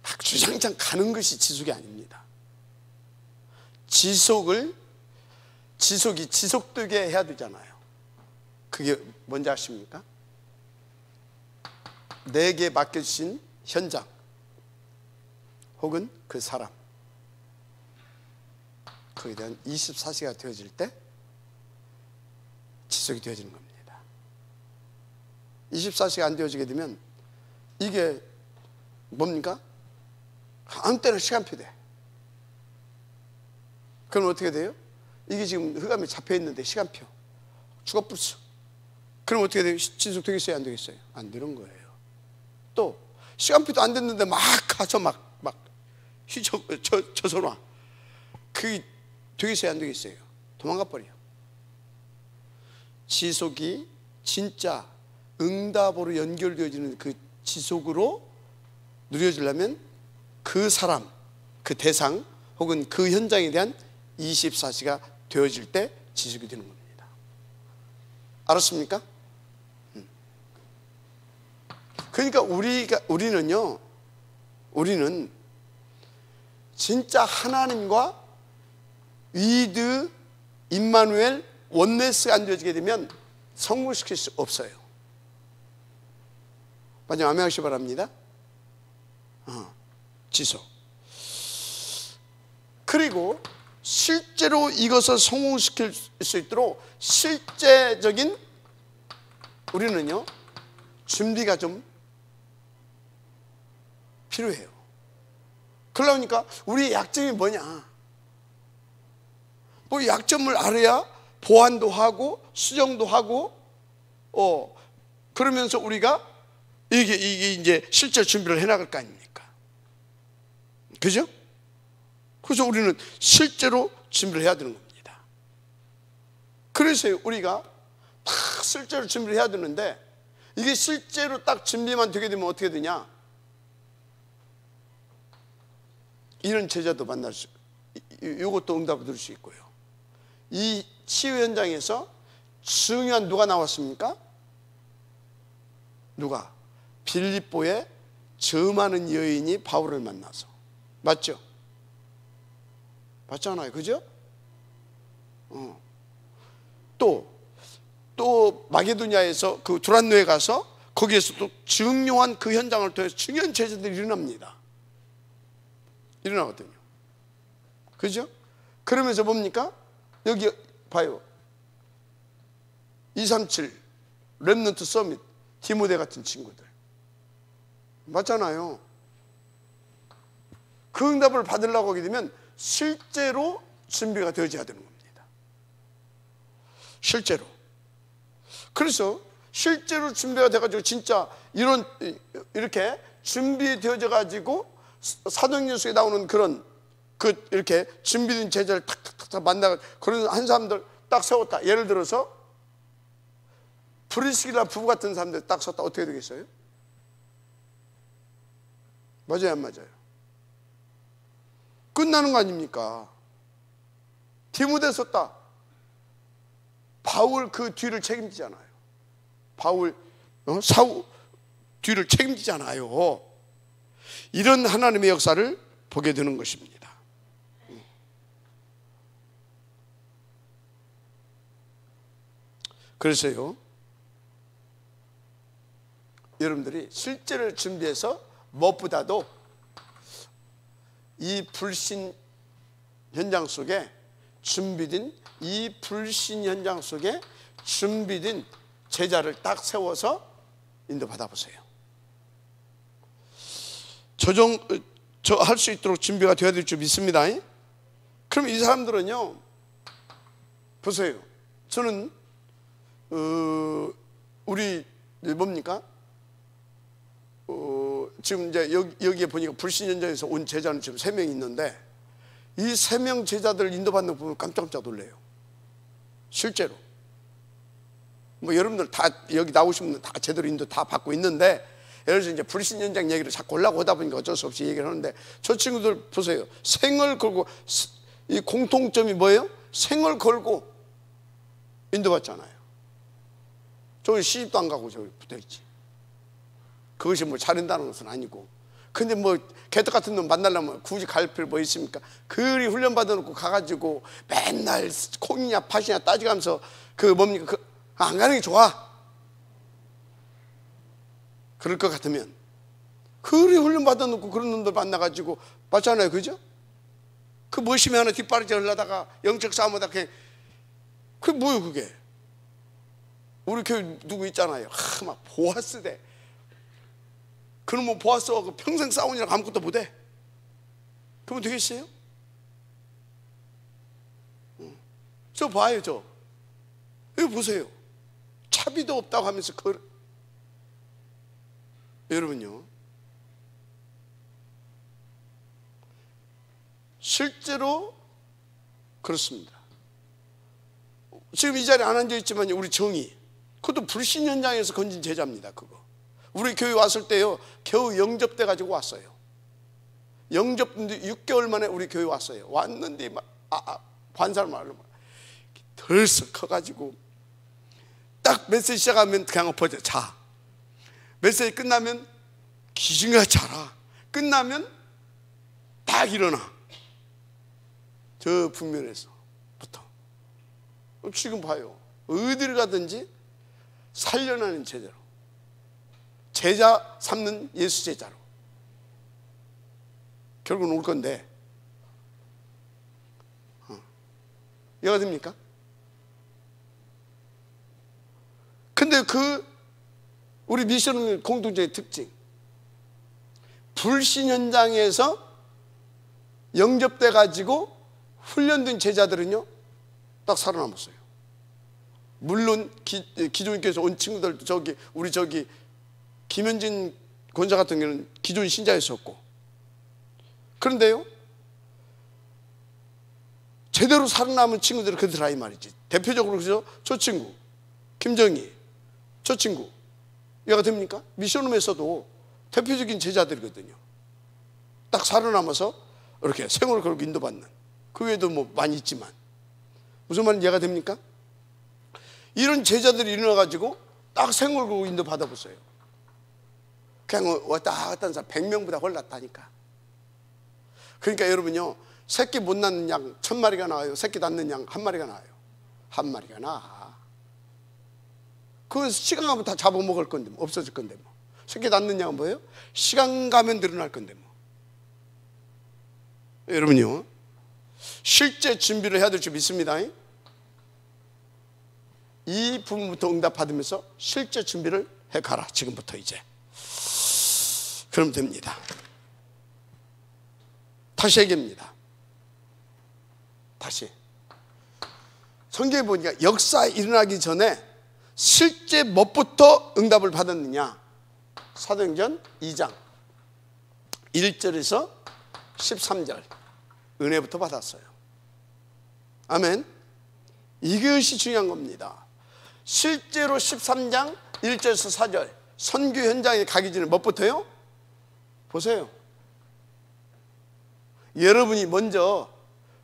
막 주장창 가는 것이 지속이 아닙니다. 지속이 지속되게 해야 되잖아요. 그게 뭔지 아십니까? 내게 맡겨주신 현장 혹은 그 사람, 거기에 대한 24시가 되어질 때 지속이 되어지는 겁니다. 24시가 안 되어지게 되면 이게 뭡니까? 아무 때나 시간표 돼. 그럼 어떻게 돼요? 이게 지금 흑암에 잡혀 있는데 시간표 죽어버렸어. 그럼 어떻게 돼요? 지속되겠어요? 안 되겠어요? 안 되는 거예요. 또 시간표도 안 됐는데 막 가서 막 저 손와 그게 되겠어요? 안 되겠어요? 도망가 버려. 지속이 진짜 응답으로 연결되어지는 그 지속으로 누려지려면 그 사람, 그 대상 혹은 그 현장에 대한 24시가 되어질 때 지속이 되는 겁니다. 알았습니까? 그러니까 우리는 진짜 하나님과 위드, 임마누엘, 원네스가 안 되어지게 되면 성공시킬 수 없어요. 마지막 아멘 하시기 바랍니다. 지속. 그리고 실제로 이것을 성공시킬 수 있도록 실제적인 우리는요, 준비가 좀 필요해요. 그러니까 우리의 약점이 뭐냐? 뭐 약점을 알아야 보완도 하고 수정도 하고 그러면서 우리가 이게 이제 실제 준비를 해나갈 거 아닙니까? 그죠? 그래서 우리는 실제로 준비를 해야 되는 겁니다. 그래서 우리가 딱 실제로 준비를 해야 되는데 이게 실제로 딱 준비만 되게 되면 어떻게 되냐? 이런 제자도 만날 수, 이것도 응답을 들을 수 있고요. 이 치유 현장에서 중요한 누가 나왔습니까? 누가? 빌립보에 저 많은 여인이 바울을 만나서. 맞죠? 맞잖아요. 그죠? 또 마게도냐에서 그 두란노에 가서 거기에서 또 중요한 그 현장을 통해서 중요한 제자들이 일어납니다. 일어나거든요. 그죠? 그러면서 뭡니까? 여기 봐요. 237 렘넌트 서밋 디모데 같은 친구들 맞잖아요. 그 응답을 받으려고 하게 되면 실제로 준비가 되어져야 되는 겁니다. 실제로. 그래서 실제로 준비가 돼가지고 진짜 이렇게 준비되어져 가지고 사도행전 속에 나오는 그런 이렇게 준비된 제자를 탁탁탁 만나 그런 한 사람들 딱 세웠다. 예를 들어서 브리스길라 부부 같은 사람들 딱 섰다. 어떻게 되겠어요? 맞아요, 안 맞아요? 끝나는 거 아닙니까? 디모데 썼다. 바울 그 뒤를 책임지잖아요. 바울 사울 뒤를 책임지잖아요. 이런 하나님의 역사를 보게 되는 것입니다. 그래서요, 여러분들이 실제를 준비해서 무엇보다도 이 불신 현장 속에 준비된 준비된 제자를 딱 세워서 인도받아 보세요. 저 할 수 있도록 준비가 되어야 될 줄 믿습니다. 그럼 이 사람들은요, 보세요. 저는 우리 뭡니까? 지금 이제 여기에 보니까 불신 현장에서 온 제자는 지금 3명 있는데, 이 3명 제자들 인도받는 거 보면 깜짝깜짝 놀래요. 실제로. 뭐 여러분들 다 여기 나오신 분들 다 제대로 인도 다 받고 있는데, 예를 들어서 이제 불신 현장 얘기를 자꾸 올라오다 보니까 어쩔 수 없이 얘기를 하는데, 저 친구들 보세요. 생을 걸고, 이 공통점이 뭐예요? 생을 걸고 인도받잖아요. 저기 시집도 안 가고 저기 붙어있지. 그것이 뭐 잘한다는 것은 아니고. 근데 뭐 개떡 같은 놈 만나려면 굳이 갈 필요 뭐 있습니까? 그리 훈련 받아놓고 가가지고 맨날 콩이냐 팥이냐 따지면서 뭡니까? 안 가는 게 좋아. 그럴 것 같으면 그리 훈련 받아놓고 그런 놈들 만나가지고 맞잖아요, 그죠? 그 멋심이 하나 뒷바라지 하려다가 영적 싸움하다 그게 뭐예요 그게? 우리 교회 누구 있잖아요. 막 보아스 대. 그럼 뭐 보아스하고 평생 싸우느라고 아무것도 못해. 그러면 되겠어요? 저 봐요, 저. 여기 보세요. 차비도 없다고 하면서 여러분요, 실제로 그렇습니다. 지금 이 자리에 안 앉아있지만 우리 정희, 그것도 불신 현장에서 건진 제자입니다. 그거 우리 교회 왔을 때요, 겨우 영접돼 가지고 왔어요. 영접 6개월 만에 우리 교회 왔어요. 왔는데 반사를 말로 덜썩 커가지고 딱 메시지 시작하면 그냥 엎어져 자. 메시지 끝나면 귀신같이 자라. 끝나면 딱 일어나. 저 북면에서부터. 지금 봐요. 어디를 가든지 살려나는 제자로, 제자 삼는 예수 제자로 결국은 올 건데, 이해가 됩니까? 근데 우리 미션 공동체의 특징, 불신 현장에서 영접돼 가지고 훈련된 제자들은요 딱 살아남았어요. 물론 기존 교회에서 온 친구들, 우리 김현진 권사 같은 경우는 기존 신자였었고, 그런데요 제대로 살아남은 친구들은 그들아 이 말이지. 대표적으로 그죠? 저 친구 김정희, 저 친구 이해가 됩니까? 미션홈에서도 대표적인 제자들이거든요. 딱 살아남아서 이렇게 생을 걸고 인도받는, 그 외에도 뭐 많이 있지만, 무슨 말인지 이해가 됩니까? 이런 제자들이 일어나가지고 딱 생을 걸고 인도 받아보세요. 그냥 왔다 갔다 하는 사람 100명보다 훨 낫다니까. 그러니까 여러분요, 새끼 못 낳는 양 1000마리가 나와요? 새끼 낳는 양 1마리가 나와요? 1마리가 나와. 그건 시간 가면 다 잡아먹을 건데 뭐, 없어질 건데 뭐. 새끼 낳는 양은 뭐예요? 시간 가면 늘어날 건데 뭐. 여러분요, 실제 준비를 해야 될 줄 믿습니다. 이 부분부터 응답받으면서 실제 준비를 해가라. 지금부터 이제. 그럼 됩니다. 다시 얘기합니다. 다시 성경에 보니까 역사 일어나기 전에 실제 무엇부터 응답을 받았느냐? 사도행전 2장 1절에서 13절 은혜부터 받았어요. 아멘. 이것이 중요한 겁니다. 실제로 13장 1절에서 4절 선교 현장에 가기 전에 무엇부터요? 보세요. 여러분이 먼저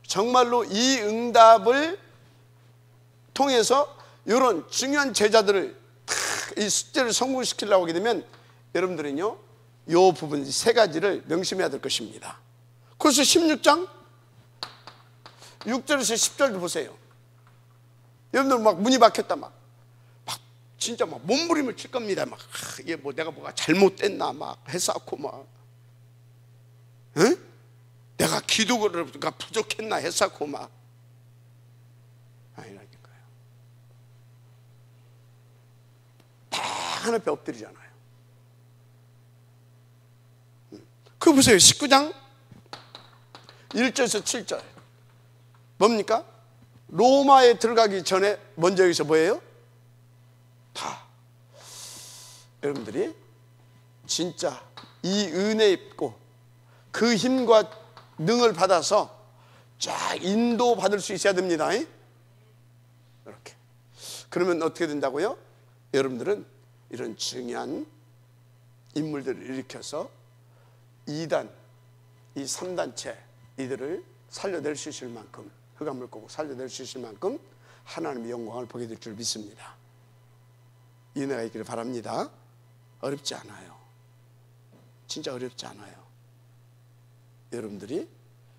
정말로 이 응답을 통해서 이런 중요한 제자들을 이 숙제를 성공시키려고 하게 되면 여러분들은요, 이 부분 세 가지를 명심해야 될 것입니다. 그래서 16장 6절에서 10절도 보세요. 여러분들 막 문이 막혔다, 막 진짜 막 몸부림을 칠 겁니다. 막 이게 뭐 내가 뭐가 잘못됐나 막 해서고 막, 응? 내가 기도가 부족했나 해서고 막 아니라니까요. 다 하나님께 엎드리잖아요. 그거 보세요. 19장 1절에서 7절 뭡니까? 로마에 들어가기 전에 먼저 여기서 뭐예요? 다 여러분들이 진짜 이 은혜 입고 그 힘과 능을 받아서 쫙 인도받을 수 있어야 됩니다. 이렇게. 그러면 어떻게 된다고요? 여러분들은 이런 중요한 인물들을 일으켜서 2단, 이 3단체 이들을 살려낼 수 있을 만큼, 흑암을 꺾고 살려낼 수 있을 만큼 하나님의 영광을 보게 될 줄 믿습니다. 이 은혜가 있기를 바랍니다. 어렵지 않아요. 진짜 어렵지 않아요. 여러분들이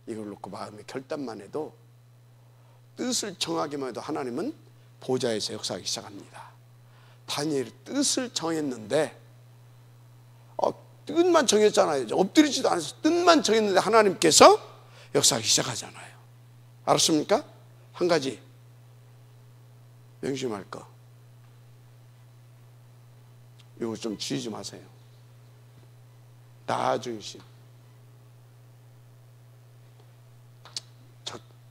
이걸 놓고 마음의 결단만 해도, 뜻을 정하기만 해도 하나님은 보좌에서 역사하기 시작합니다. 다니엘이 뜻을 정했는데 뜻만 정했잖아요. 엎드리지도 않아서 뜻만 정했는데 하나님께서 역사하기 시작하잖아요. 알았습니까? 한 가지 명심할 거, 이거 좀 주의 좀 하세요. 나 중심.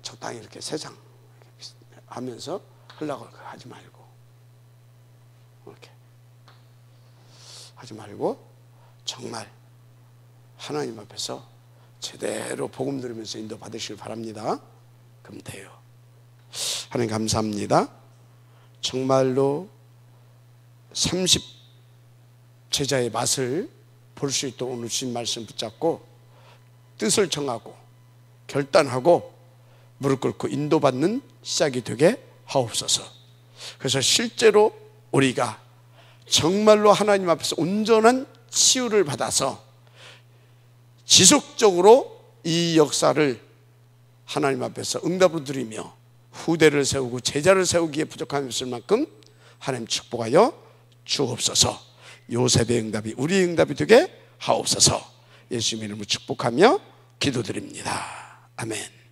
적당히 이렇게 세상 하면서 하려고 하지 말고, 이렇게 하지 말고 정말 하나님 앞에서 제대로 복음 들으면서 인도 받으시길 바랍니다. 그럼 돼요. 하나님 감사합니다. 정말로 30 제자의 맛을 볼 수 있도록 오늘 주신 말씀 붙잡고 뜻을 정하고 결단하고 무릎 꿇고 인도받는 시작이 되게 하옵소서. 그래서 실제로 우리가 정말로 하나님 앞에서 온전한 치유를 받아서 지속적으로 이 역사를 하나님 앞에서 응답으로 드리며 후대를 세우고 제자를 세우기에 부족함이 없을 만큼 하나님 축복하여 주옵소서. 요셉의 응답이 우리의 응답이 되게 하옵소서. 예수님의 이름으로 축복하며 기도드립니다. 아멘.